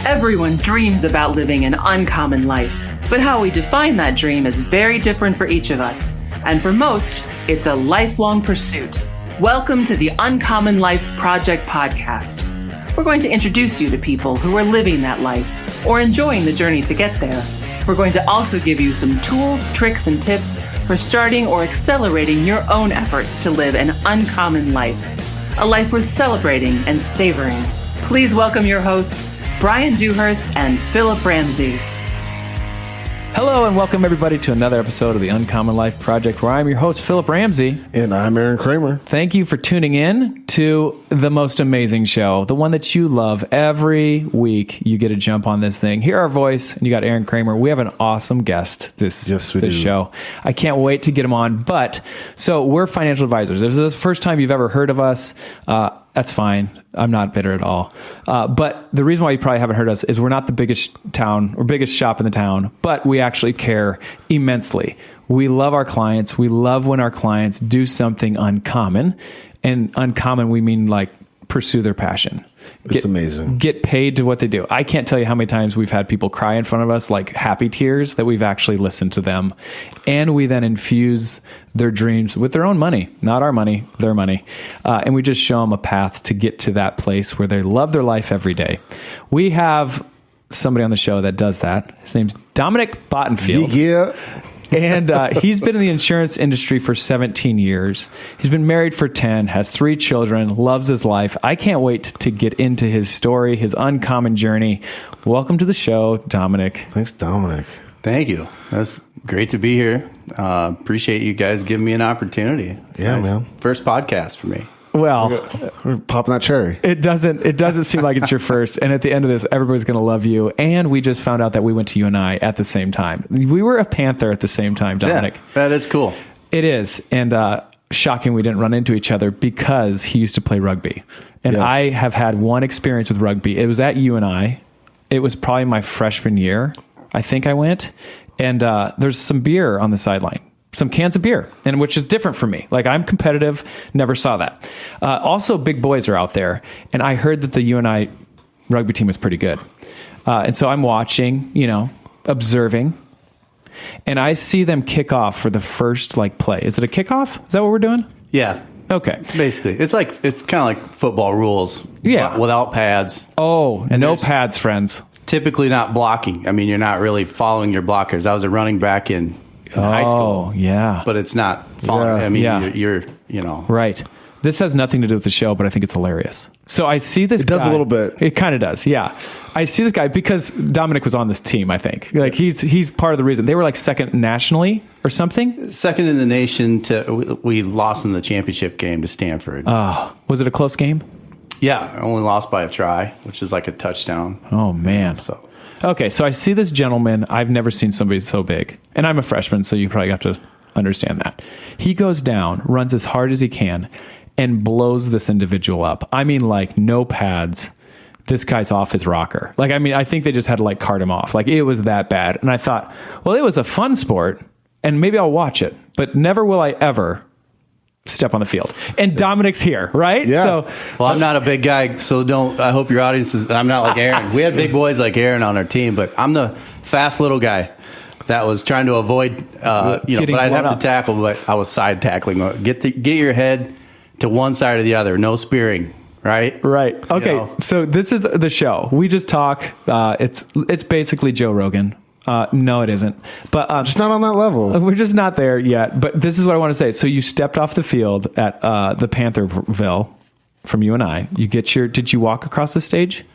Everyone dreams about living an uncommon life, but how we define that dream is very different for each of us. And for most, it's a lifelong pursuit. Welcome to the Uncommon Life Project podcast. We're going to introduce you to people who are living that life or enjoying the journey to get there. We're going to also give you some tools, tricks, and tips for starting or accelerating your own efforts to live an uncommon life, a life worth celebrating and savoring. Please welcome your hosts, Brian Dewhurst and Philip Ramsey. Hello and welcome everybody to another episode of the Uncommon Life Project, where I'm your host, Philip Ramsey. And I'm Aaron Kramer. Thank you for tuning in to the most amazing show, the one that you love. Every week you get to jump on this thing, hear our voice, and you got Aaron Kramer. We have an awesome guest this show. I can't wait to get him on. So we're financial advisors. If this is the first time you've ever heard of us, that's fine. I'm not bitter at all. But the reason why you probably haven't heard us is we're not the biggest town or biggest shop in the town, but we actually care immensely. We love our clients. We love when our clients do something uncommon. And uncommon, we mean like pursue their passion. It's amazing. Get paid to what they do. I can't tell you how many times we've had people cry in front of us, like happy tears, that we've actually listened to them. And we then infuse their dreams with their own money, not our money, their money. And we just show them a path to get to that place where they love their life every day. We have somebody on the show that does that. His name's Dominic Bottenfield. Yeah. And he's been in the insurance industry for 17 years. He's been married for 10, has 3 children, loves his life. I can't wait to get into his story, his uncommon journey. Welcome to the show, Dominic. Thanks, Dominic. Thank you. That's great to be here. Appreciate you guys giving me an opportunity. It's nice. Man. First podcast for me. Well, we're popping that cherry. It doesn't seem like it's your first. And at the end of this, everybody's going to love you. And we just found out that we went to UNI at the same time. We were a Panther at the same time, Dominic. Yeah, that is cool. It is. And shocking we didn't run into each other because he used to play rugby. And yes. I have had one experience with rugby. It was at UNI. It was probably my freshman year. I think I went. And there's some beer on the sideline. Some cans of beer, and which is different for me. Like, I'm competitive, never saw that. Also, big boys are out there, and I heard that the UNI rugby team was pretty good. And so I'm watching, observing, and I see them kick off for the first play. Is it a kickoff? Is that what we're doing? Yeah. Okay. Basically, it's kind of like football rules. Yeah. Without pads. Oh, and no pads, friends. Typically not blocking. I mean, you're not really following your blockers. I was a running back in high school. Oh, yeah. But it's not following. Yeah. I mean, you're Right. This has nothing to do with the show, but I think it's hilarious. So I see this guy. It does a little bit. It kind of does, yeah. I see this guy because Dominic was on this team, I think. Like, he's part of the reason. They were like second nationally or something? Second in the nation we lost in the championship game to Stanford. Was it a close game? Yeah, only lost by a try, which is like a touchdown. Oh, man. Okay, so I see this gentleman. I've never seen somebody so big. And I'm a freshman, so you probably have to understand that. He goes down, runs as hard as he can, and blows this individual up. I mean, like, no pads. This guy's off his rocker. Like, I mean, I think they just had to, cart him off. Like, it was that bad. And I thought, well, it was a fun sport, and maybe I'll watch it. But never will I ever step on the field. And Dominic's here, right? Yeah. So, well, I'm not a big guy, so I hope your audience is, I'm not like Aaron. We had big boys like Aaron on our team, but I'm the fast little guy that was trying to avoid, but I'd have to tackle, but I was side tackling. Get your head to one side or the other. No spearing, right? Right. Okay. So this is the show. We just talk. It's basically Joe Rogan. No, it isn't. But just not on that level. We're just not there yet. But this is what I want to say. So you stepped off the field at the Pantherville from UNI. Did you walk across the stage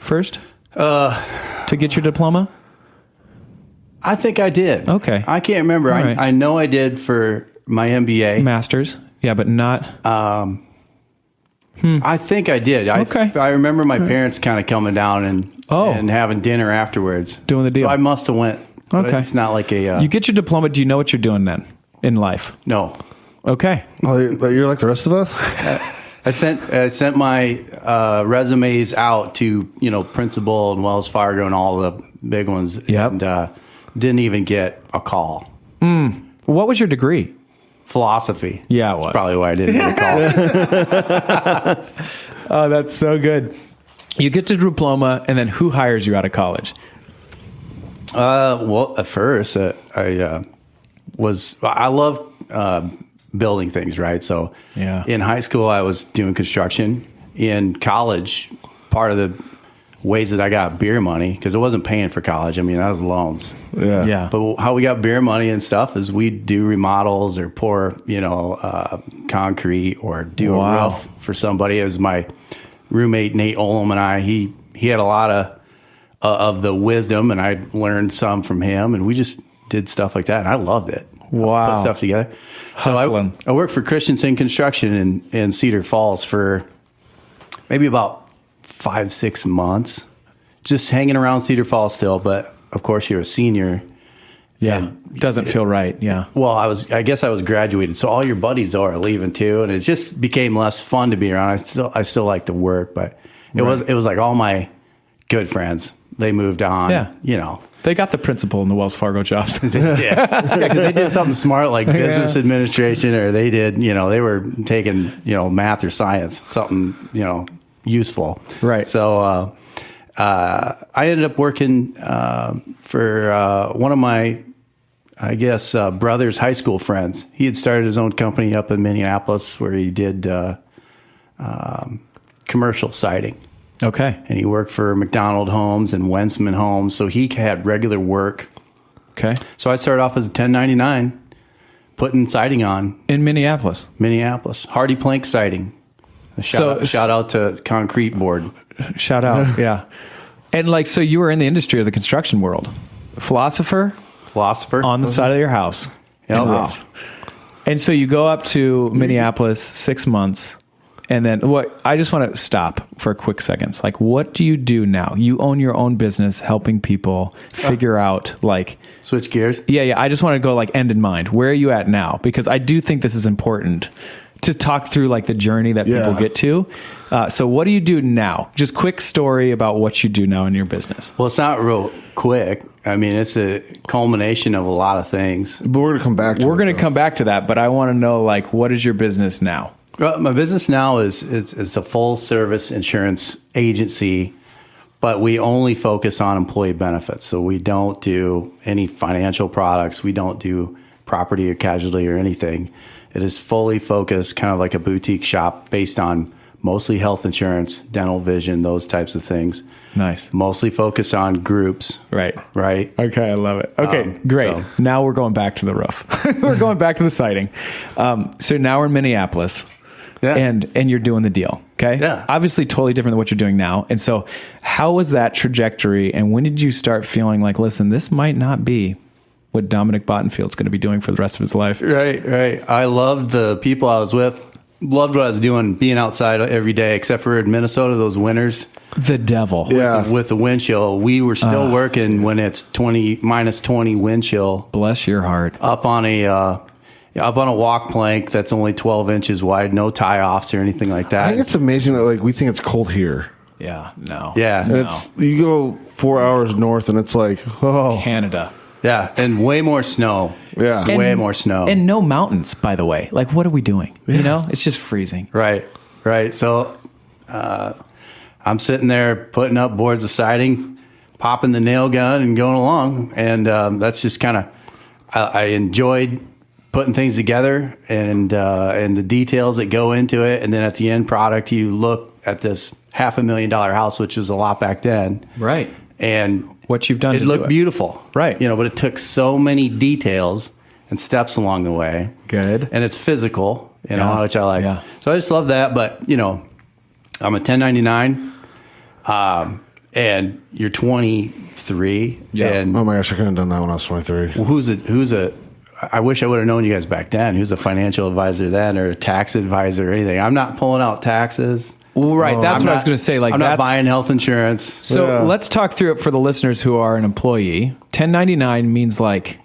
first to get your diploma? I think I did. Okay. I can't remember. Right. I know I did for my MBA. Masters. Yeah, but not. I think I did. Okay. I remember my parents kind of coming down and having dinner afterwards. Doing the deal. So I must have went. Okay. It's not like a... You get your diploma. Do you know what you're doing then in life? No. Okay. Oh, you're like the rest of us? I sent my resumes out to, Principal and Wells Fargo and all the big ones. Yep. And didn't even get a call. What was your degree? Philosophy. Yeah, it was. That's probably why I didn't get a call. Oh, that's so good. You get to diploma, and then who hires you out of college? Well, at first, I love building things, right? So in high school, I was doing construction. In college, part of the ways that I got beer money, because it wasn't paying for college. I mean, that was loans. Yeah. But how we got beer money and stuff is we'd do remodels or pour, concrete or do a roof for somebody. As my roommate, Nate Olam, and I, he had a lot of the wisdom, and I learned some from him, and we just did stuff like that. And I loved it. Wow. Put stuff together. Hustling. So I worked for Christensen Construction in Cedar Falls for maybe about 5-6 months, just hanging around Cedar Falls still. But of course, you're a senior. Yeah. Doesn't feel right. Yeah. Well, I guess I was graduated. So all your buddies are leaving too. And it just became less fun to be around. I still like to work, but it was like all my good friends, they moved on. Yeah. They got the principal in the Wells Fargo jobs. Because they did something smart like business administration, or they did, they were taking, math or science, something, useful. Right. So I ended up working for one of my, brother's high school friends. He had started his own company up in Minneapolis where he did commercial siding. Okay. And he worked for McDonald Homes and Wensman Homes, so he had regular work. Okay. So I started off as a 1099, putting siding on. In Minneapolis? Minneapolis. Hardy Plank Siding. Shout out to Concrete Board. Shout out, yeah. And so you were in the industry of the construction world. Philosopher on the side of your house. Yep. And so you go up to Minneapolis 6 months. And then I just want to stop for a quick second. What do you do now? You own your own business, helping people figure out switch gears. Yeah. I just want to go end in mind. Where are you at now? Because I do think this is important to talk through the journey that people get to. So what do you do now? Just quick story about what you do now in your business. Well, it's not real quick. I mean, it's a culmination of a lot of things. But we're going to come back to We're going to come back to that, but I want to know what is your business now? Well, my business now it's a full service insurance agency, but we only focus on employee benefits. So we don't do any financial products. We don't do property or casualty or anything. It is fully focused, kind of like a boutique shop based on mostly health insurance, dental, vision, those types of things. Nice. Mostly focused on groups. Right. Okay, I love it. Okay, great. So. Now we're going back to the roof. We're going back to the siding. So now we're in Minneapolis. Yeah. And you're doing the deal. Okay. Yeah. Obviously totally different than what you're doing now. And so how was that trajectory? And when did you start feeling listen, this might not be what Dominic Bottenfield's going to be doing for the rest of his life? Right. I loved the people I was with. Loved what I was doing, being outside every day, except for in Minnesota, those winters. The devil. Yeah. With the wind chill. We were still working when it's minus 20 wind chill. Bless your heart. Up on a walk plank that's only 12 inches wide, no tie-offs or anything like that. I think it's amazing that we think it's cold here. Yeah, no. Yeah. And you go 4 hours north and it's Canada. Yeah, and way more snow. Yeah. Way more snow. And no mountains, by the way. What are we doing? Yeah. It's just freezing. Right. So I'm sitting there putting up boards of siding, popping the nail gun and going along. And that's just kind of, I enjoyed putting things together and the details that go into it. And then at the end product, you look at this $500,000 house, which was a lot back then. Right. And what you've done, it looked beautiful. Right. But it took so many details and steps along the way. Good. And it's physical, which I like. Yeah. So I just love that. But, I'm a 1099 and you're 23. Yeah. And Oh my gosh, I couldn't have done that when I was 23. I wish I would have known you guys back then. Who's a financial advisor then or a tax advisor or anything? I'm not pulling out taxes. Well, right. That's what I was going to say. I'm not buying health insurance. So let's talk through it for the listeners who are an employee. 1099 means let's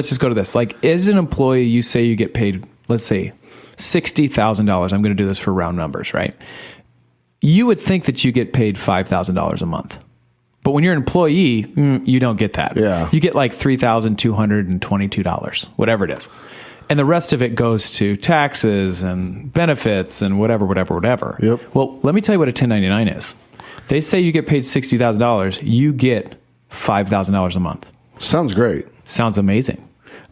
just go to this. As an employee, you say you get paid, let's say, $60,000. I'm going to do this for round numbers, right? You would think that you get paid $5,000 a month. But when you're an employee, you don't get that. Yeah. You get $3,222, whatever it is. And the rest of it goes to taxes and benefits and whatever. Yep. Well, let me tell you what a 1099 is. They say you get paid $60,000, you get $5,000 a month. Sounds great. Sounds amazing.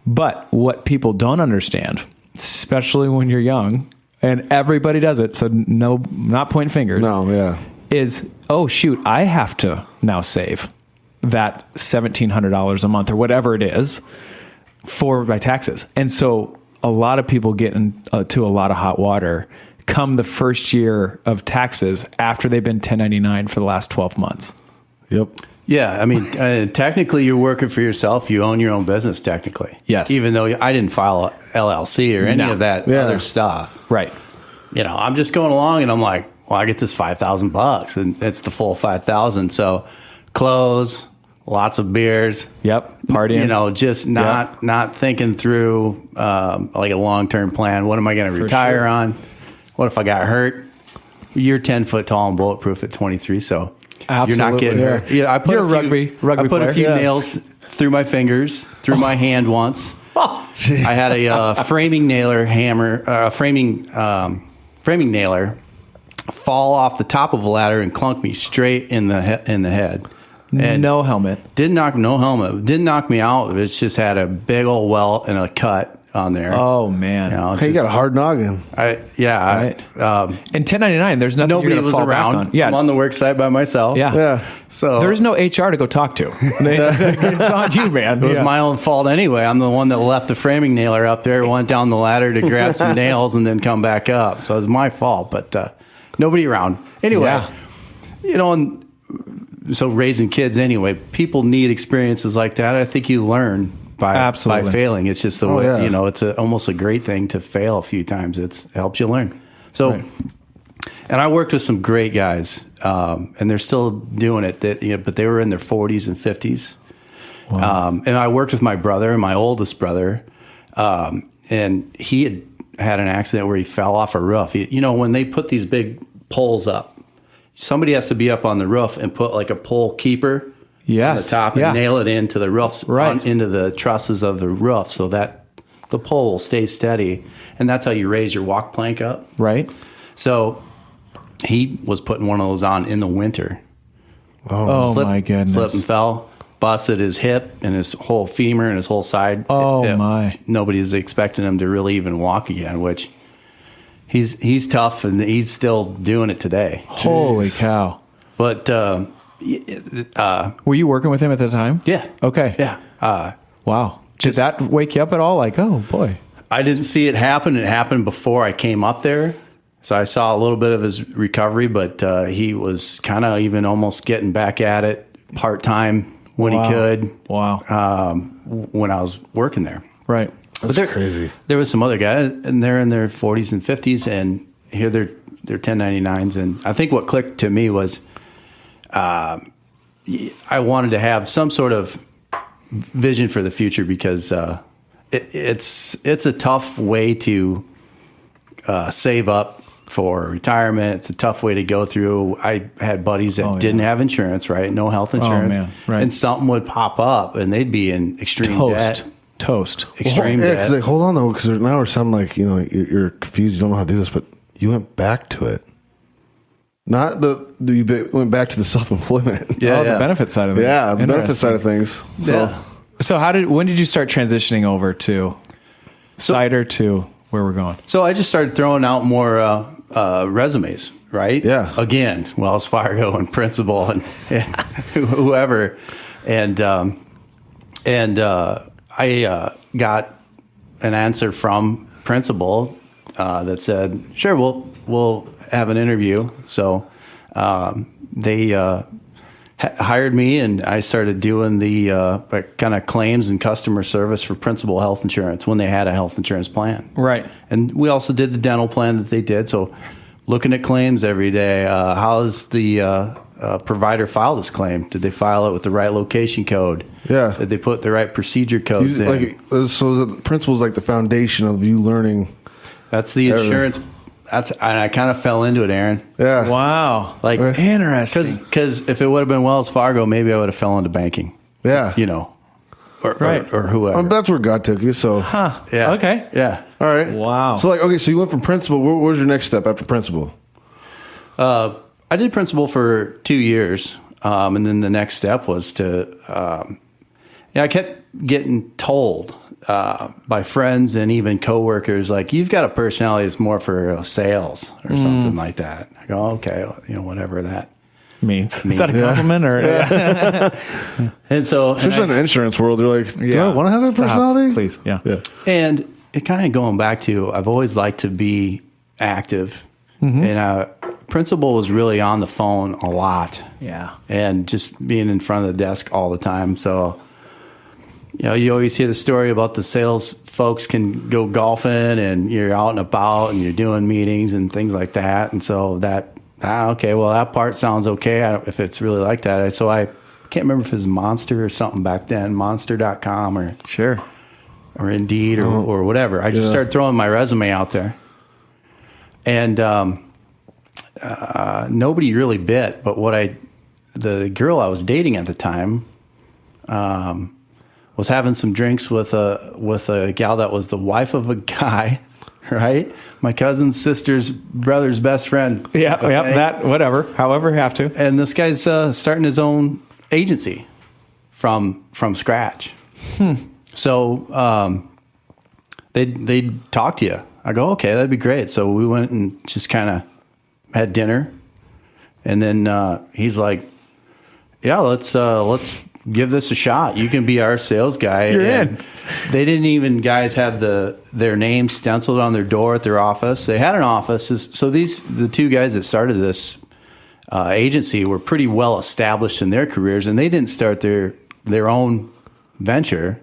But what people don't understand, especially when you're young, and everybody does it, so no, not pointing fingers. No, yeah. Is, oh shoot, I have to now save that $1,700 a month or whatever it is for my taxes. And so a lot of people get into a lot of hot water come the first year of taxes after they've been 1099 for the last 12 months. Yep. Yeah, I mean, technically you're working for yourself. You own your own business, technically. Yes. Even though I didn't file a LLC or any of that Yeah. other stuff. Right. You know, I'm just going along and I'm like, well, I get this $5,000 and it's the full 5,000. So clothes, lots of beers. Yep. Partying. You know, just not thinking through like a long-term plan. What am I going to retire on? What if I got hurt? You're 10 foot tall and bulletproof at 23, so Absolutely. you're not getting hurt. Yeah, I put You're a a few, rugby I put player. a few nails through my fingers, through my hand once. I had a framing nailer framing nailer fall off the top of a ladder and clunk me straight in the head. And no helmet. no helmet. Didn't knock me out. It's just had a big old welt and a cut on there. Oh man. You know, Hey, you got a hard noggin. Right. In 1099, there's nothing Nobody you're was gonna fall around. back on. Yeah. I'm on the work site by myself. Yeah. Yeah. So There's no HR to go talk to. It's on you, man. it was my own fault anyway. I'm the one that left the framing nailer up there, went down the ladder to grab some nails, and then come back up. So it was my fault, but nobody around. Anyway, Yeah. you know, and so raising kids anyway, people need experiences like that. I think you learn by Absolutely. failing. It's just the Oh, way, yeah. you know, it's almost a great thing to fail a few times. It helps you learn. So, Right. and I worked with some great guys, and they're still doing it. But they were in their 40s and 50s. And I worked with my brother, my oldest brother, and he had an accident where he fell off a roof. You know, when they put these big poles up, somebody has to be up on the roof and put like a pole keeper on the Yes. top and Yeah. nail it into the roofs, Right. into the trusses of the roof, so that the pole will stay steady. And that's how you raise your walk plank up. Right. So he was putting one of those on in the winter. Oh my goodness. Slipped and fell, busted his hip and his whole femur and his whole side. Oh, my. Nobody's expecting him to really even walk again, which he's tough and he's still doing it today. Holy cow. But Were you working with him at the time? yeah. Okay. Yeah. Wow. Did that wake you up at all? Like, oh boy. I didn't see it happen. It happened before I came up there. So I saw a little bit of his recovery, but he was kind of even almost getting back at it part-time when Wow. he could. Wow. When I was working there. Right. That's crazy. There was some other guys, and they're in their 40s and 50s, and here they're 1099s. And I think what clicked to me was I wanted to have some sort of vision for the future because it's a tough way to save up for retirement. It's a tough way to go through. I had buddies that didn't have insurance, right? No health insurance. man. Right. And something would pop up, and they'd be in extreme debt. Toast. Extreme Yeah, debt. because like, hold on though, because now we're sounding like you're confused. You don't know how to do this, but you went back to it. Not you went back to the self-employment. Yeah, Oh, the benefit side of things. Yeah, the benefit Interesting. side of things. So Yeah. So when did you start transitioning over to cider to where we're going? So I just started throwing out more resumes, right? Yeah. Again, Wells Fargo and Principal and whoever, and I got an answer from Principal that said, "Sure, we'll have an interview." So they hired me, and I started doing the kind of claims and customer service for Principal Health Insurance when they had a health insurance plan. Right. And we also did the dental plan that they did. So looking at claims every day, how does the provider file this claim? Did they file it with the right location code? Yeah. Did they put the right procedure codes in? so the principle is like the foundation of you learning. That's the insurance. And I kind of fell into it, Aaron. Yeah. Wow. Like, Interesting. because if it would have been Wells Fargo, maybe I would have fell into banking. Yeah. You know, or whoever. That's where God took you. So Huh. Yeah. Okay. Yeah. all right. Wow. So so you went from principal. What was your next step after principal? I did principal for 2 years. And then the next step was to, I kept getting told by friends and even coworkers, like, you've got a personality that's more for sales or something like that. I go, okay, whatever that means. Is that a compliment or? And so, especially in the insurance world, they're like, do I want to have that personality? Please. Yeah. And it kind of going back to, I've always liked to be active. And principal was really on the phone a lot. Yeah. And just being in front of the desk all the time. So, you always hear the story about the sales folks can go golfing and you're out and about and you're doing meetings and things like that. And so that, okay, well, that part sounds okay. If it's really like that. So I can't remember if it was Monster or something back then, monster.com or sure, or Indeed or whatever. I just started throwing my resume out there. And nobody really bit, but the girl I was dating at the time was having some drinks with a gal that was the wife of a guy, right? My cousin's sister's brother's best friend. Yeah, that, whatever, however you have to. And this guy's starting his own agency from scratch. So they talk to you. I go, okay, that'd be great. So we went and just kind of had dinner, and then he's like, yeah, let's give this a shot. You can be our sales guy. You're in. They didn't even guys have their name stenciled on their door at their office. They had an office. So the two guys that started this agency were pretty well established in their careers, and they didn't start their own venture.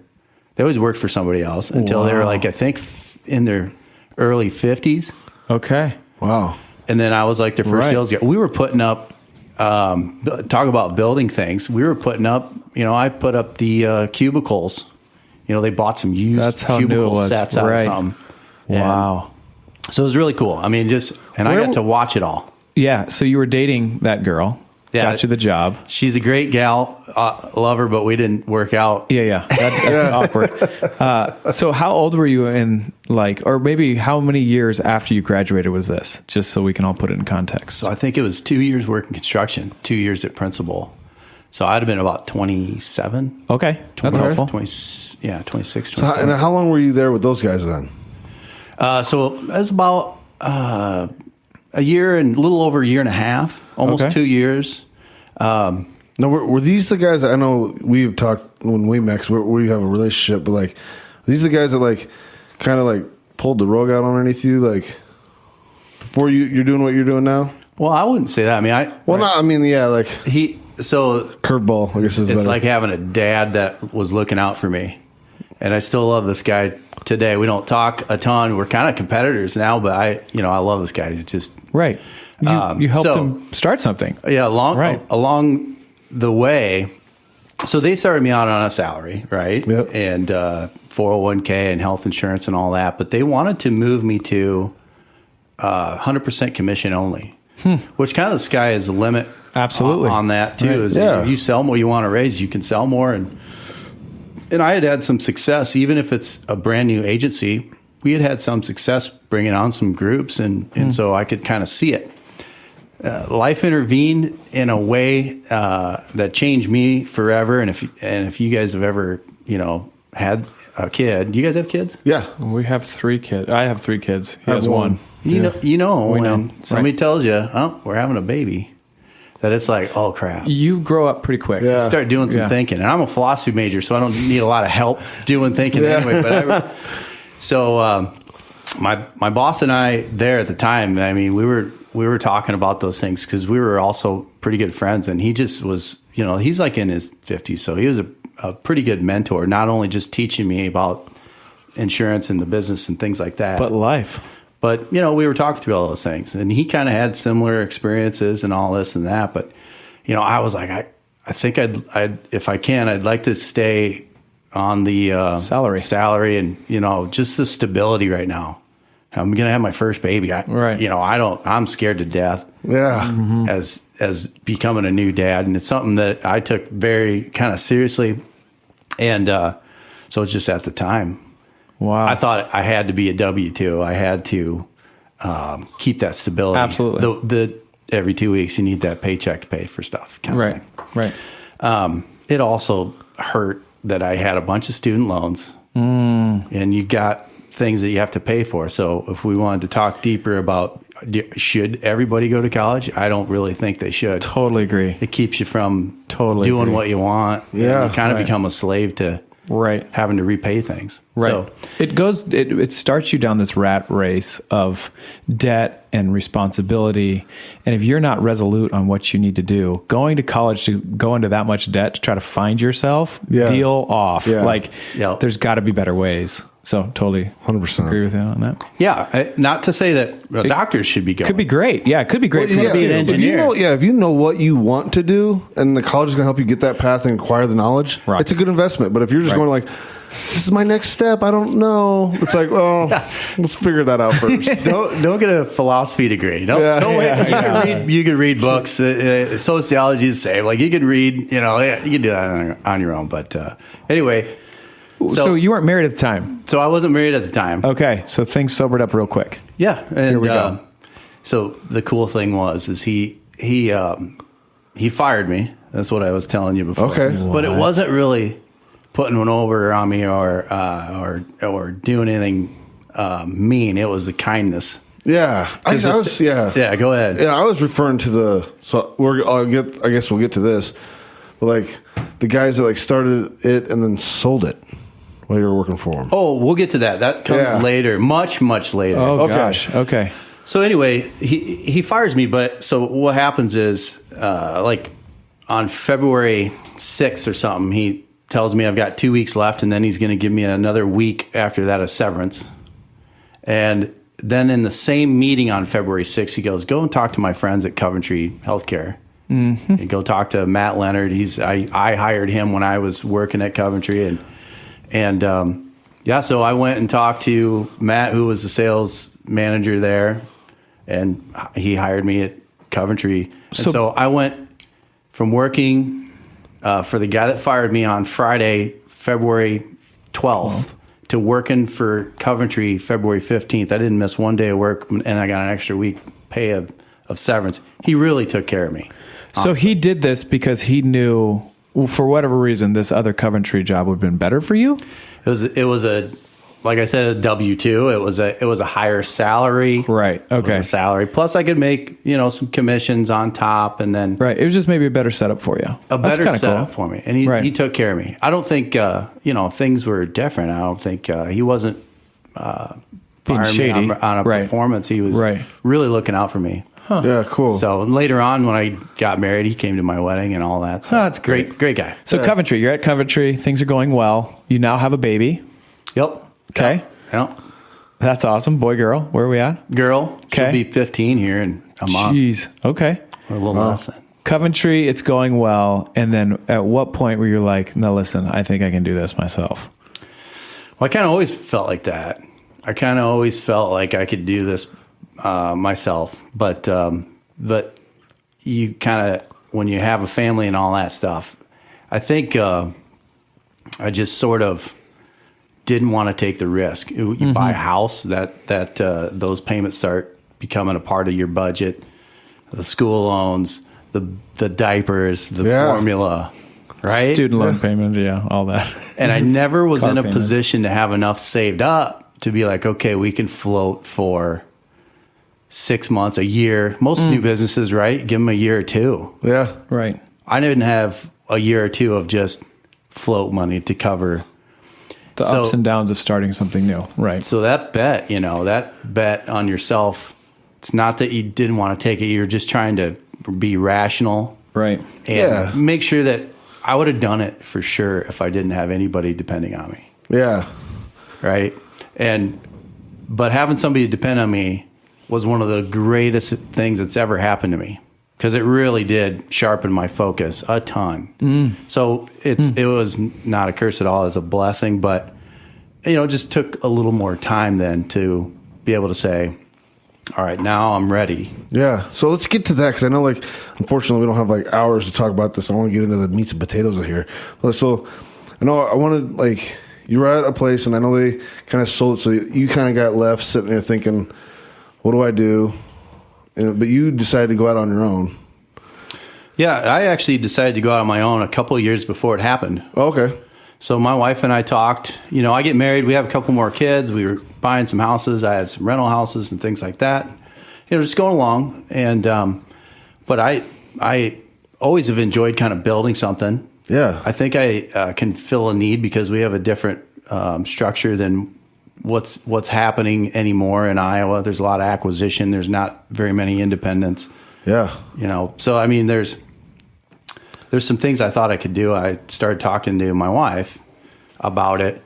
They always worked for somebody else until they were like, I think, in their early 50s. Okay. Wow. And then I was like their first sales guy. We were putting up, talk about building things. We were putting up, I put up the cubicles. They bought some used cubicle sets out of something. Wow. So it was really cool. I mean, I got to watch it all. Yeah. So you were dating that girl. Yeah. Got you the job. She's a great gal. Love her, but we didn't work out. Yeah. That's awkward. So how old were you or maybe how many years after you graduated was this? Just so we can all put it in context. So I think it was 2 years working construction, 2 years at principal. So I'd have been about 27. Okay. That's helpful. 26, 27. So and how long were you there with those guys then? So it was about a year and a little over a year and a half, almost 2 years. Now, were these the guys that I know we've talked when we met, 'cause we have a relationship, but like, these are the guys that kind of pulled the rug out underneath you, before you're doing what you're doing now? Well, I wouldn't say that. I mean, so curveball, I guess is it's better. like having a dad that was looking out for me. And I still love this guy today. We don't talk a ton. We're kind of competitors now, but I love this guy. He's just right. You helped him start something. Yeah, along the way. So they started me out on a salary, right? Yep. And 401k and health insurance and all that. But they wanted to move me to 100% commission only, which kind of the sky is the limit. Absolutely. On that too. Right. Is if you sell more, you want to raise, you can sell more. And I had some success, even if it's a brand new agency. We had some success bringing on some groups, and so I could kind of see it. Life intervened in a way that changed me forever. And if you guys have ever had a kid, do you guys have kids? Yeah, we have 3 kids. I have 3 kids. He has one. We know when somebody tells you, "Oh, we're having a baby." That it's like, oh crap. You grow up pretty quick. Yeah. You start doing some thinking. And I'm a philosophy major, so I don't need a lot of help doing thinking anyway. But my boss and I there at the time, I mean, we were talking about those things because we were also pretty good friends. And he just was, he's like in his 50s. So he was a pretty good mentor, not only just teaching me about insurance and the business and things like that. But life. But, we were talking through all those things, and he kind of had similar experiences and all this and that. But, I was like, I think if I can, I'd like to stay on the salary and, just the stability right now. I'm going to have my first baby. I'm scared to death. Yeah. As becoming a new dad. And it's something that I took very kind of seriously. And, so it's just at the time. Wow. I thought I had to be a W-2. I had to keep that stability. Absolutely. every 2 weeks you need that paycheck to pay for stuff. Kind of thing. Right. It also hurt that I had a bunch of student loans, and you got things that you have to pay for. So if we wanted to talk deeper about should everybody go to college, I don't really think they should. Totally agree. It keeps you from doing what you want. Yeah, you kind of become a slave to having to repay things. Right. So it starts you down this rat race of debt and responsibility. And if you're not resolute on what you need to do, going to college to go into that much debt to try to find yourself, deal off. Yeah. Like there's got to be better ways. So totally 100% agree with you on that. Yeah. Not to say that doctors should be going. Could be great. Yeah. It could be great for you to be an engineer. If you know what you want to do and the college is going to help you get that path and acquire the knowledge, it's a good investment. But if you're just going like, this is my next step, I don't know. It's like, let's figure that out first. Don't get a philosophy degree. Don't wait. You can read books. Sociology is the same. Like you can read, you can do that on your own. But anyway. So you weren't married at the time? So I wasn't married at the time. Okay. So things sobered up real quick. Yeah. And here we go. So the cool thing was he fired me. That's what I was telling you before. Okay. But it wasn't really putting one over on me or doing anything mean. It was the kindness. Yeah. Yeah, go ahead. Yeah, I was referring to I guess we'll get to this. But like the guys that like started it and then sold it while you were working for them. Oh, we'll get to that. That comes later, much later. Oh, gosh. Okay. So anyway, he fires me, but so what happens is like on February 6th or something, he tells me I've got 2 weeks left, and then he's going to give me another week after that of severance. And then in the same meeting on February 6th, he goes, go and talk to my friends at Coventry Healthcare. Mm-hmm. And go talk to Matt Leonard. I hired him when I was working at Coventry, so I went and talked to Matt, who was the sales manager there, and he hired me at Coventry. So I went from working for the guy that fired me on Friday, February 12th, to working for Coventry February 15th. I didn't miss one day of work, and I got an extra week pay of severance. He really took care of me. So he did this because he knew, for whatever reason, this other Coventry job would have been better for you? It was a like I said, a W-2. It was a higher salary. Right. Okay. It was a salary. Plus I could make, some commissions on top, and then right. It was just maybe a better setup for you. A better setup for me. And he took care of me. I don't think things were different. I don't think he wasn't being shady on a performance. He was really looking out for me. Huh. Yeah, cool. So later on, when I got married, he came to my wedding and all that. So that's great. Great guy. So Coventry, you're at Coventry. Things are going well. You now have a baby. Yep. Okay. Yep. That's awesome. Boy, girl. Where are we at? Girl. She'll be 15 here in a month. Jeez. Okay. Or a little less than. Coventry, it's going well. And then at what point were you like, no, listen, I think I can do this myself? Well, I kind of always felt like that. I kind of always felt like I could do this myself, but you kind of, when you have a family and all that stuff, I think I just sort of didn't want to take the risk. You buy a house, that those payments start becoming a part of your budget, the school loans, the diapers, the formula, right? Student loan payments, all that. And I never was in a position to have enough saved up to be like, okay, we can float for 6 months, a year. Most new businesses, right? Give them a year or two. Yeah. Right. I didn't have a year or two of just float money to cover the ups and downs of starting something new. Right. So that bet on yourself, it's not that you didn't want to take it. You're just trying to be rational. Right. And make sure that I would have done it for sure if I didn't have anybody depending on me. Yeah. Right. But having somebody to depend on me was one of the greatest things that's ever happened to me, because it really did sharpen my focus a ton. So it was not a curse at all. It's a blessing, but it just took a little more time then to be able to say, all right, now I'm ready. Yeah. So let's get to that, because I know, unfortunately, we don't have hours to talk about this. I want to get into the meats and potatoes of here. So I know I wanted, you were at a place, and I know they kind of sold it, so you kind of got left sitting there thinking, what do I do? but you decided to go out on your own. Yeah, I actually decided to go out on my own a couple of years before it happened. Okay. So my wife and I talked. I get married. We have a couple more kids. We were buying some houses. I had some rental houses and things like that. Just going along. And but I always have enjoyed kind of building something. Yeah. I think I can fill a need because we have a different structure than what's happening anymore in Iowa. There's a lot of acquisition. There's not very many independents. Yeah. So I mean, there's some things I thought I could do. I started talking to my wife about it.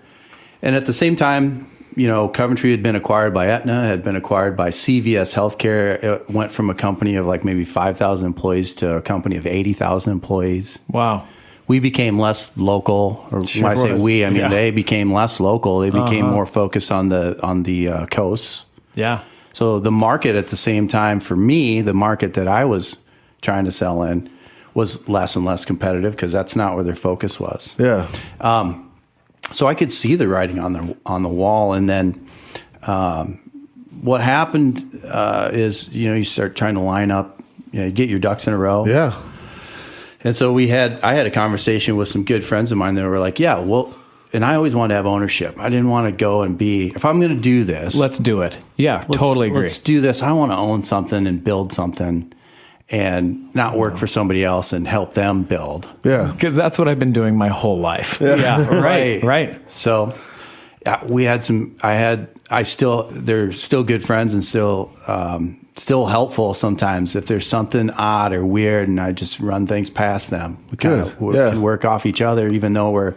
And at the same time, Coventry had been acquired by Aetna, had been acquired by CVS Healthcare. It went from a company of like maybe 5,000 employees to a company of 80,000 employees. Wow. We became less local, or when I say we, I mean they became less local. They became more focused on the coasts. Yeah. So the market at the same time, for me, the market that I was trying to sell in was less and less competitive because that's not where their focus was. Yeah. So I could see the writing on the wall. And then what happened is, you start trying to line up, get your ducks in a row. Yeah. And so I had a conversation with some good friends of mine that were like, yeah, well, and I always wanted to have ownership. I didn't want to go and if I'm going to do this. Let's do it. Yeah, totally agree. Let's do this. I want to own something and build something and not work for somebody else and help them build. Yeah. Because that's what I've been doing my whole life. Yeah. Right. So we had they're still good friends and still helpful sometimes if there's something odd or weird, and I just run things past them. We kind of can work off each other, even though we're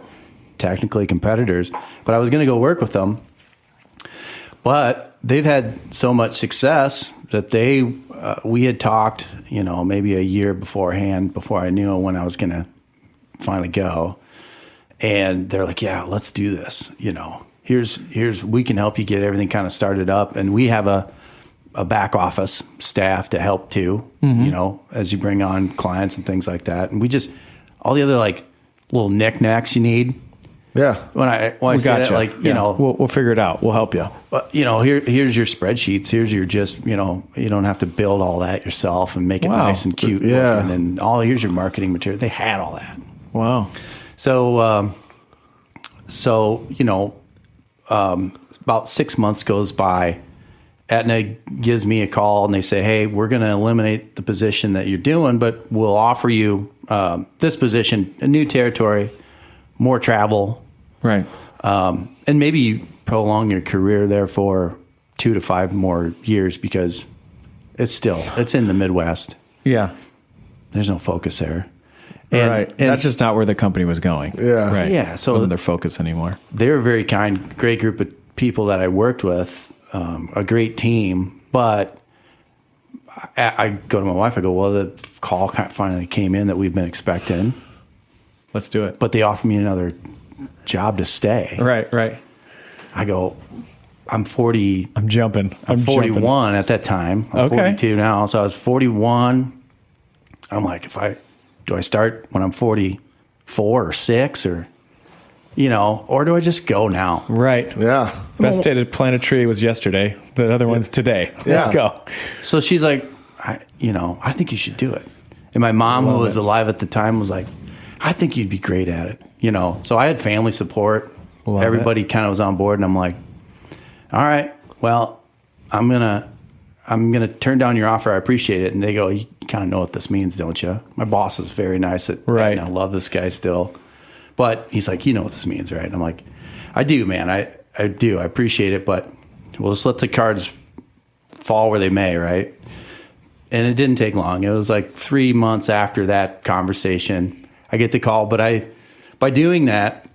technically competitors. But I was going to go work with them, but they've had so much success that we had talked, maybe a year beforehand before I knew when I was going to finally go. And they're like, yeah, let's do this. Here's we can help you get everything kind of started up, and we have a back office staff to help too, as you bring on clients and things like that. And we just, all the other like little knickknacks you need. Yeah. When I say that, like, we'll figure it out. We'll help you. Here's your spreadsheets. Here's your you don't have to build all that yourself and make it nice and cute. Yeah. And here's your marketing material. They had all that. Wow. So, about 6 months goes by. Aetna gives me a call and they say, hey, we're going to eliminate the position that you're doing, but we'll offer you this position, a new territory, more travel. Right. And maybe you prolong your career there for 2 to 5 more years because it's in the Midwest. Yeah. There's no focus there. And that's just not where the company was going. Yeah. Right. Yeah. So it wasn't their focus anymore. They were a very kind, great group of people that I worked with, a great team. But I go to my wife, I go, well, the call finally came in that we've been expecting. Let's do it. But they offered me another job to stay. Right. I go, I'm 40. I'm jumping. I'm 41 at that time. I'm 42 now. So I was 41. I'm like, do I start when I'm 44 or 6 or, or do I just go now? Right. Yeah. Best day to plant a tree was yesterday. The other one's today. Yeah. Let's go. So she's like, I think you should do it. And my mom, who was alive at the time, was like, I think you'd be great at it. So I had family support. Everybody kind of was on board, and I'm like, all right, well, I'm gonna turn down your offer. I appreciate it. And they go, you kind of know what this means, don't you? My boss is very nice. Right. I love this guy still, but he's like, you know what this means, right? And I'm like, I do, man. I do. I appreciate it, but we'll just let the cards fall where they may, right? And it didn't take long. It was like 3 months after that conversation, I get the call. But by doing that,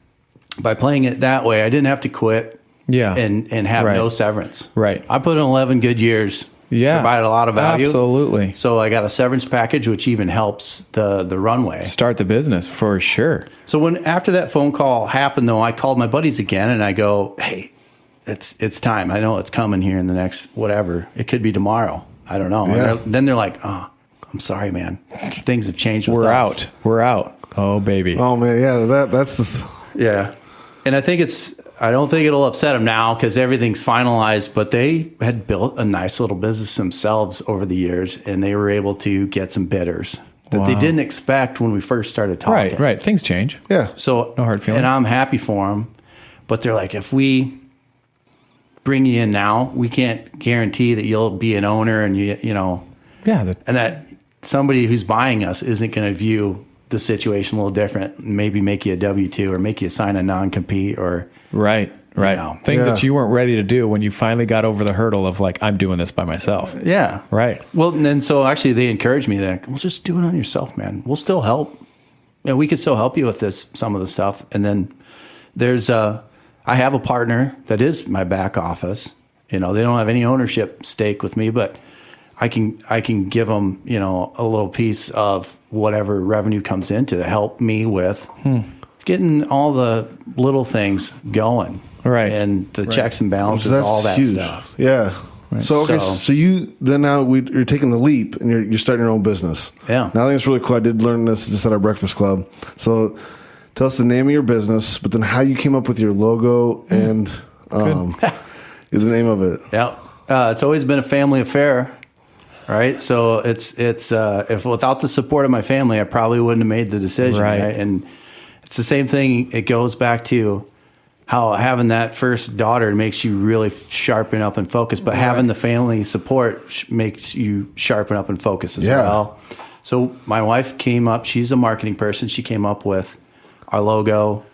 by playing it that way, I didn't have to quit. Yeah. And have Right. no severance. Right. I put in 11 good years. Yeah. Provided a lot of value. Absolutely. So I got a severance package, which even helps the runway. Start the business for sure. So after that phone call happened, though, I called my buddies again and I go, hey, it's time. I know it's coming here in the next whatever. It could be tomorrow. I don't know. Yeah. And then they're like, oh, I'm sorry, man. Things have changed with us. We're out. Oh, baby. Oh man, yeah, that's the Yeah. And I think I don't think it'll upset them now because everything's finalized, but they had built a nice little business themselves over the years, and they were able to get some bidders that they didn't expect when we first started talking. Right. Things change. Yeah. So no hard feelings. And I'm happy for them, but they're like, if we bring you in now, we can't guarantee that you'll be an owner and you know, and that somebody who's buying us isn't going to view the situation a little different, maybe make you a W-2 or make you sign a non-compete or right. You know. Things that you weren't ready to do when you finally got over the hurdle of like, I'm doing this by myself. Yeah. Right. Well, and then so actually they encouraged me that, well, just do it on yourself, man. We'll still help. We can still help you with some of the stuff. And then there's I have a partner that is my back office. You know, they don't have any ownership stake with me, but I can give them, you know, a little piece of whatever revenue comes in to help me with getting all the little things going. Right. And the checks and balances, That's all that huge. stuff. Yeah. Right. So you then now you're taking the leap and you're starting your own business. Yeah. Now I think it's really cool. I did learn this just at our breakfast club. So tell us the name of your business, but then how you came up with your logo and is the name of it. Yeah. It's always been a family affair. Right. So it's if without the support of my family, I probably wouldn't have made the decision. Right. And it's the same thing. It goes back to how having that first daughter makes you really sharpen up and focus, but having the family support makes you sharpen up and focus as well. So my wife came up, she's a marketing person. She came up with our logo.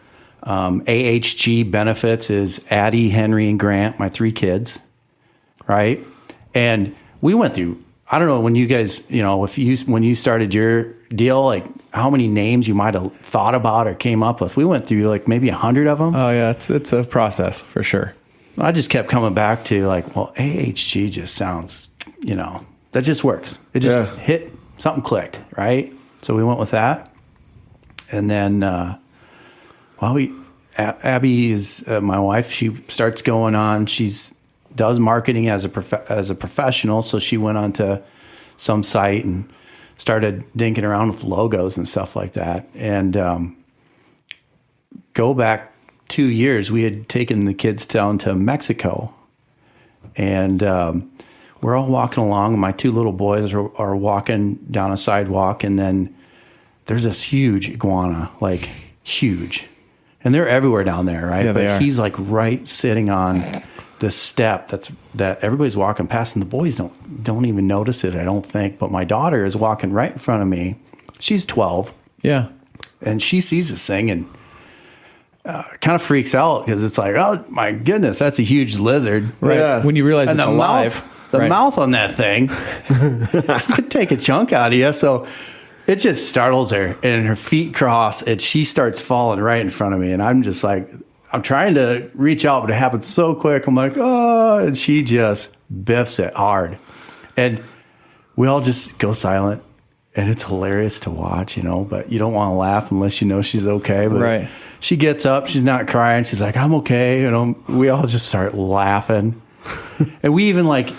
AHG Benefits is Addie, Henry, and Grant, my 3 kids. Right. And we went through, I don't know, when you guys, you know, when you started your deal, like how many names you might have thought about or came up with. We went through like maybe 100 of them. Oh yeah, it's a process for sure. I just kept coming back to like, well, AHG just sounds, you know, that just works. It just hit, something clicked, right? So we went with that. And then, Abby is my wife. She starts going on. Does marketing as a professional, so she went onto some site and started dinking around with logos and stuff like that. And go back 2 years, we had taken the kids down to Mexico, and we're all walking along. And my 2 little boys are walking down a sidewalk, and then there's this huge iguana, like huge, and they're everywhere down there, right? Yeah, but he's like right sitting on this step that everybody's walking past, and the boys don't even notice it, I don't think. But my daughter is walking right in front of me. She's 12. Yeah. And she sees this thing and kind of freaks out because it's like, oh my goodness, that's a huge lizard. Right. Yeah. When you realize it's alive. The mouth on that thing could take a chunk out of you. So it just startles her, and her feet cross, and she starts falling right in front of me. And I'm just like, I'm trying to reach out, but it happens so quick. I'm like, oh, and she just biffs it hard. And we all just go silent, and it's hilarious to watch, you know, but you don't want to laugh unless you know she's okay. But she gets up, she's not crying. She's like, I'm okay. You know, we all just start laughing. And we even like,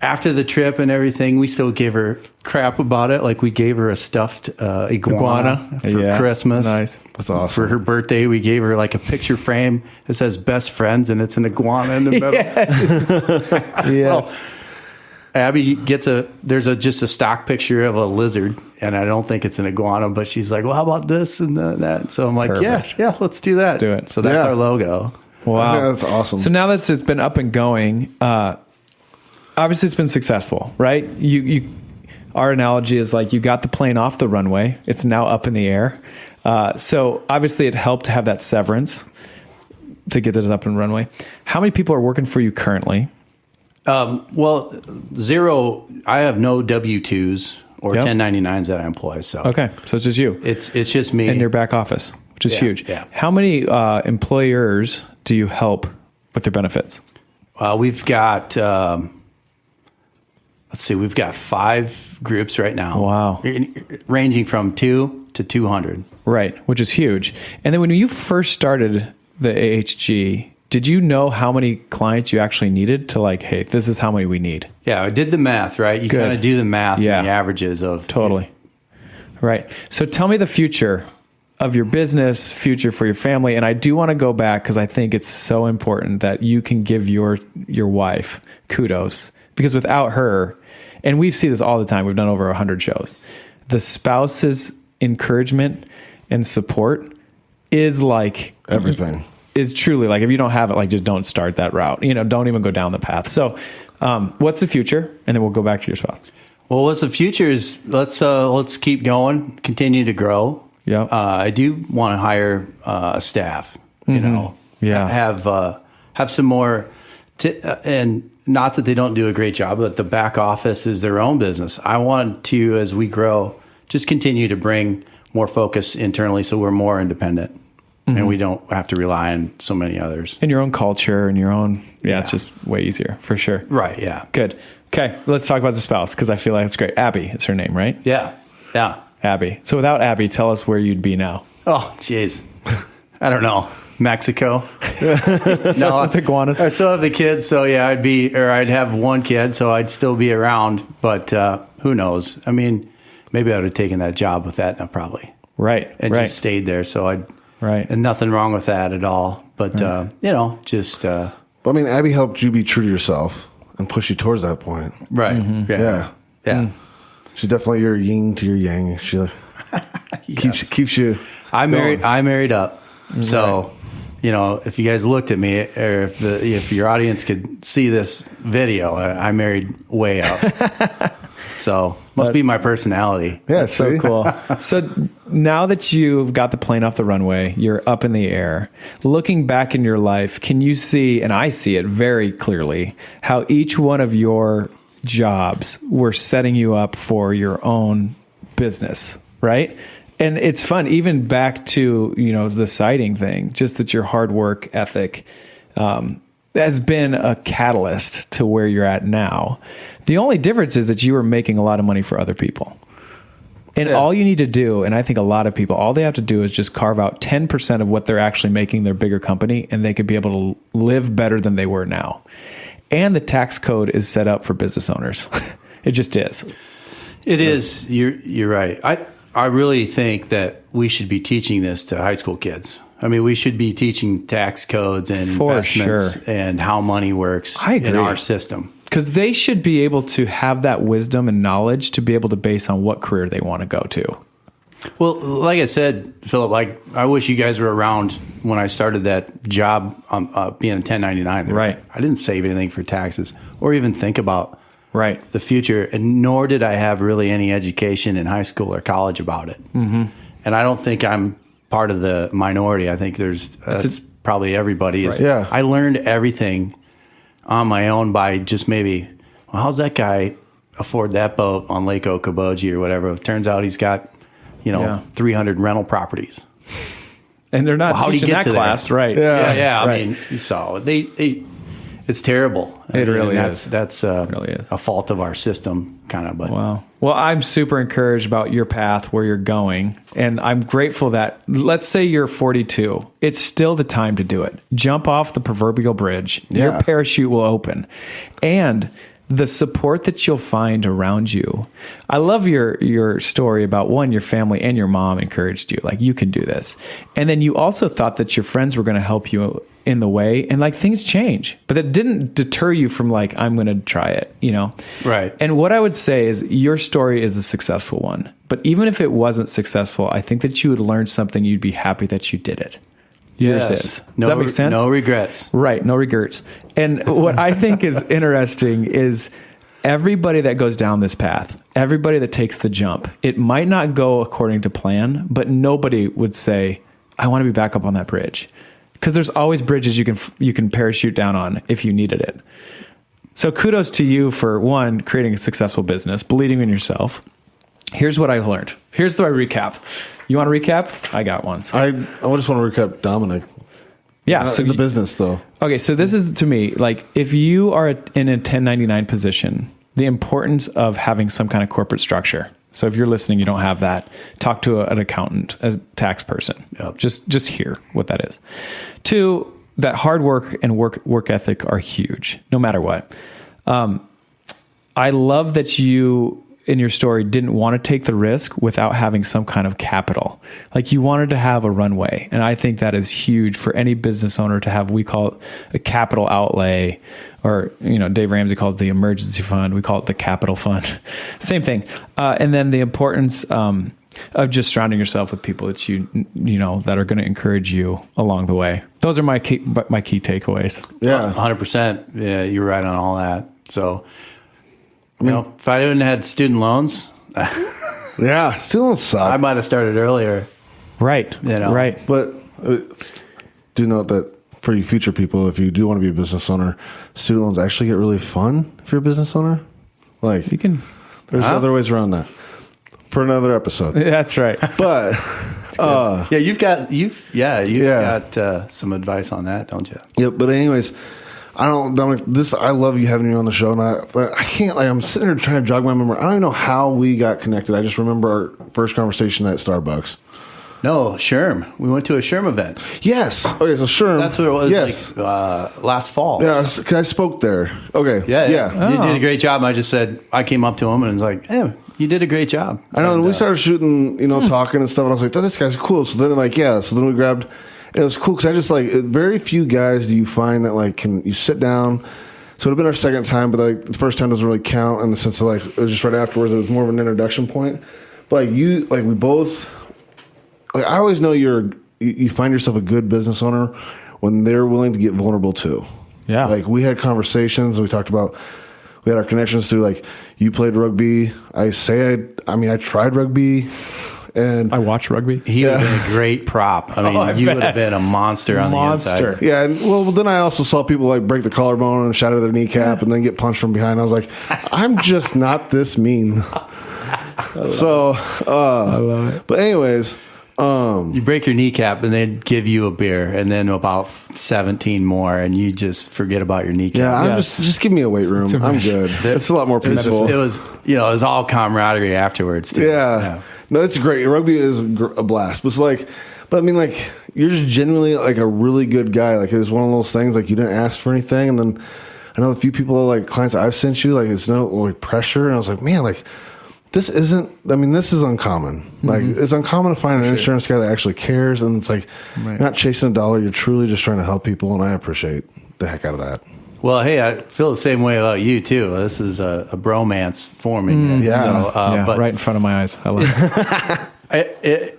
after the trip and everything, we still gave her crap about it. Like we gave her a stuffed iguana for Christmas. Nice. That's awesome. For her birthday, we gave her like a picture frame that says best friends, and it's an iguana in the middle. Yes. So Abby gets just a stock picture of a lizard, and I don't think it's an iguana, but she's like, well, how about this and that? So I'm like, yeah, let's do that. Do it. So that's our logo. Wow. That's awesome. So now that it's been up and going, obviously it's been successful, right? Our analogy is like you got the plane off the runway. It's now up in the air. So obviously it helped to have that severance to get this up in runway. How many people are working for you currently? Well, 0. I have no W-2s or 1099s that I employ. So okay, so it's just you. It's just me and your back office, which is huge. Yeah. How many employers do you help with their benefits? We've got. We've got 5 groups right now. Wow. Ranging from 2 to 200. Right, which is huge. And then when you first started the AHG, did you know how many clients you actually needed to like, hey, this is how many we need? Yeah, I did the math, right? You kind of do the math and the averages of... Totally. Right. So tell me the future of your business, future for your family. And I do want to go back because I think it's so important that you can give your wife kudos, because without her, and we see this all the time, we've done over 100 shows, the spouse's encouragement and support is like everything. Is truly like, if you don't have it, like, just don't start that route. Don't even go down the path. So what's the future? And then we'll go back to your spouse. Well, what's the future is let's keep going, continue to grow. Yeah. I do want to hire staff, have some more, and not that they don't do a great job, but the back office is their own business. I want to, as we grow, just continue to bring more focus internally so we're more independent and we don't have to rely on so many others. And your own culture and your own, it's just way easier for sure. Right. Yeah. Good. Okay. Let's talk about the spouse, because I feel like it's great. Abby, it's her name, right? Yeah. Yeah. Abby. So without Abby, tell us where you'd be now. Oh, jeez. I don't know. Mexico. No, with iguanas. I still have the kids, so yeah, I'd have one kid, so I'd still be around. But who knows? I mean, maybe I would have taken that job with Aetna, probably. Right. And just stayed there. So and nothing wrong with that at all. But just. I mean, Abby helped you be true to yourself and push you towards that point. Right. Yeah. She's definitely your yin to your yang. She keeps you. I married up. So, if you guys looked at me, or if your audience could see this video, I married way up. So must be my personality. Yeah, so cool. So now that you've got the plane off the runway, you're up in the air, looking back in your life, can you see, and I see it very clearly, how each one of your jobs were setting you up for your own business, right? And it's fun, even back to, the sighting thing, just that your hard work ethic has been a catalyst to where you're at now. The only difference is that you were making a lot of money for other people. And all you need to do, and I think a lot of people, all they have to do is just carve out 10% of what they're actually making their bigger company, and they could be able to live better than they were now. And the tax code is set up for business owners. It just is. It is. You're right. I really think that we should be teaching this to high school kids. I mean, we should be teaching tax codes and investments and how money works in our system. Because they should be able to have that wisdom and knowledge to be able to base on what career they want to go to. Well, like I said, Philip, I wish you guys were around when I started that job being a 1099. Right. I didn't save anything for taxes or even think about the future, and nor did I have really any education in high school or college about it. Mm-hmm. And I don't think I'm part of the minority. I think that's probably everybody is. Right. Yeah. I learned everything on my own by just maybe, how's that guy afford that boat on Lake Okoboji or whatever? It turns out he's got 300 rental properties. And they're not teaching that class, right? Yeah. I mean, you saw it's terrible. It really is. That's a fault of our system, kind of. But wow. Well, I'm super encouraged about your path, where you're going, and I'm grateful that, let's say you're 42, it's still the time to do it. Jump off the proverbial bridge. Your parachute will open, and the support that you'll find around you. I love your story about, one, your family and your mom encouraged you, like, you can do this. And then you also thought that your friends were going to help you in the way, and like, things change, but that didn't deter you from like, I'm going to try it, Right. And what I would say is your story is a successful one, but even if it wasn't successful, I think that you would learn something you'd be happy that you did it. Yours is. Does that make sense? No regrets. Right. No regrets. And what I think is interesting is everybody that goes down this path, everybody that takes the jump, it might not go according to plan, but nobody would say, I want to be back up on that bridge. Because there's always bridges you can parachute down on if you needed it. So kudos to you for, one, creating a successful business, believing in yourself. Here's what I learned. Here's the recap. You want to recap? I got one. So. I just want to recap Dominic. Yeah. So the business, though. Okay, so this is, to me, like, if you are in a 1099 position, the importance of having some kind of corporate structure. So if you're listening, you don't have that, talk to an accountant, a tax person. Yep. Just hear what that is. 2, that hard work and work ethic are huge, no matter what. I love that you in your story didn't want to take the risk without having some kind of capital. Like you wanted to have a runway. And I think that is huge for any business owner to have. We call it a capital outlay, or, Dave Ramsey calls it the emergency fund. We call it the capital fund. Same thing. And then the importance of just surrounding yourself with people that that are going to encourage you along the way. Those are my key takeaways. Yeah, 100%. Yeah, you're right on all that. So, if I hadn't had student loans, yeah, student loans suck. I might have started earlier. Right. Right. But do note that for you future people, if you do want to be a business owner, student loans actually get really fun if you're a business owner. Like you can. There's other ways around that. For another episode. That's right. But you've got some advice on that, don't you? Yeah, but anyways, Dominic, I love you having you on the show, and I can't, I'm sitting here trying to jog my memory. I don't even know how we got connected. I just remember our first conversation at Starbucks. No, Sherm. We went to a Sherm event. Yes. Okay, so Sherm. That's what it was. Yes. Last fall. Yeah, I spoke there. Okay. Yeah. Oh. You did a great job. I just said, I came up to him and was like, hey, you did a great job. I know, and we started shooting, talking and stuff, and I was like, this guy's cool. So then, so then we grabbed, it was cool, because I just, very few guys do you find that, can you sit down. So it would have been our second time, but, the first time doesn't really count in the sense of, it was just right afterwards. It was more of an introduction point. But, we both, I always know you find yourself a good business owner when they're willing to get vulnerable, too. Yeah. We had conversations, and we talked about, we had our connections through, you played rugby. I tried rugby, and I watched rugby. He would have been a great prop. I mean, you would have been a monster on the inside. Yeah, and then I also saw people break the collarbone and shatter their kneecap and then get punched from behind. I was like, I'm just not this mean. I love it. But anyways, you break your kneecap and they give you a beer and then about 17 more and you just forget about your kneecap. Yeah, I'm just give me a weight room. I'm good. It's a lot more peaceful. It was all camaraderie afterwards too. Yeah. No, it's great. Rugby is a blast. But you're just genuinely a really good guy. It was one of those things you didn't ask for anything, and then I know a few people clients that I've sent you it's no pressure, and I was like, man, this is uncommon. It's uncommon to find an insurance guy that actually cares, and it's you're not chasing a dollar. You're truly just trying to help people, and I appreciate the heck out of that. Well, hey, I feel the same way about you too. This is a bromance forming. But right in front of my eyes. I love it.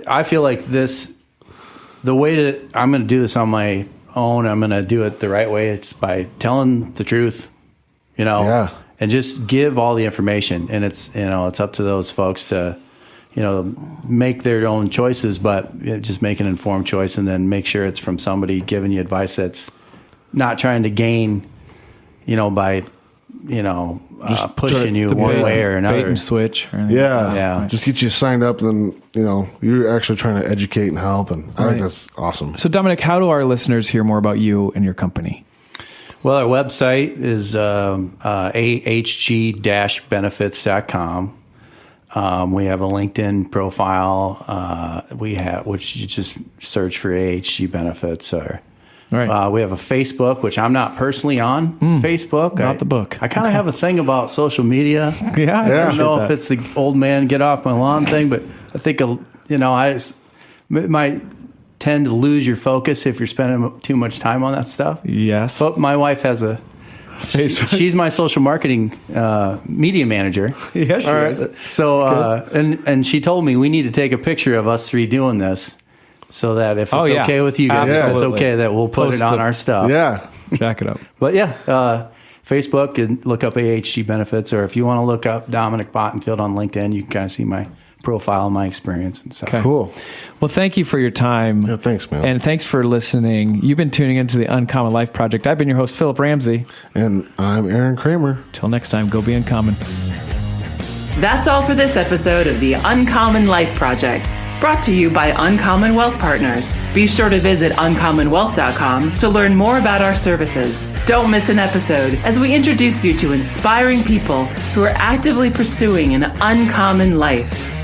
I feel like this. The way that I'm going to do this on my own, I'm going to do it the right way. It's by telling the truth. And just give all the information, and it's up to those folks to make their own choices, but just make an informed choice, and then make sure it's from somebody giving you advice that's not trying to gain by pushing you one way or another. Bait and switch. Yeah. Just get you signed up, and then you're actually trying to educate and help, and I think that's awesome. So Dominic, how do our listeners hear more about you and your company? Well, our website is ahg-benefits.com. We have a LinkedIn profile. Which you just search for AHG Benefits. Right. We have a Facebook, which I'm not personally on. Facebook, not the book. I kind of have a thing about social media. Yeah, I don't know if it's the old man get off my lawn thing, but I think it might tend to lose your focus if you're spending too much time on that stuff. Yes. But my wife has a Facebook. She's my social marketing media manager. Yes, she is. So and she told me we need to take a picture of us three doing this, so that if it's okay with you guys, it's okay that we'll put it on our stuff. Yeah, jack it up. But Facebook, and look up AHG Benefits, or if you want to look up Dominic Bottenfield on LinkedIn, you can kind of see my profile, my experience and stuff. Okay. Cool. Well, thank you for your time. Yeah, thanks, man. And thanks for listening. You've been tuning into the Uncommon Life Project. I've been your host, Philip Ramsey. And I'm Aaron Kramer. Till next time, go be uncommon. That's all for this episode of the Uncommon Life Project, brought to you by Uncommon Wealth Partners. Be sure to visit uncommonwealth.com to learn more about our services. Don't miss an episode as we introduce you to inspiring people who are actively pursuing an uncommon life.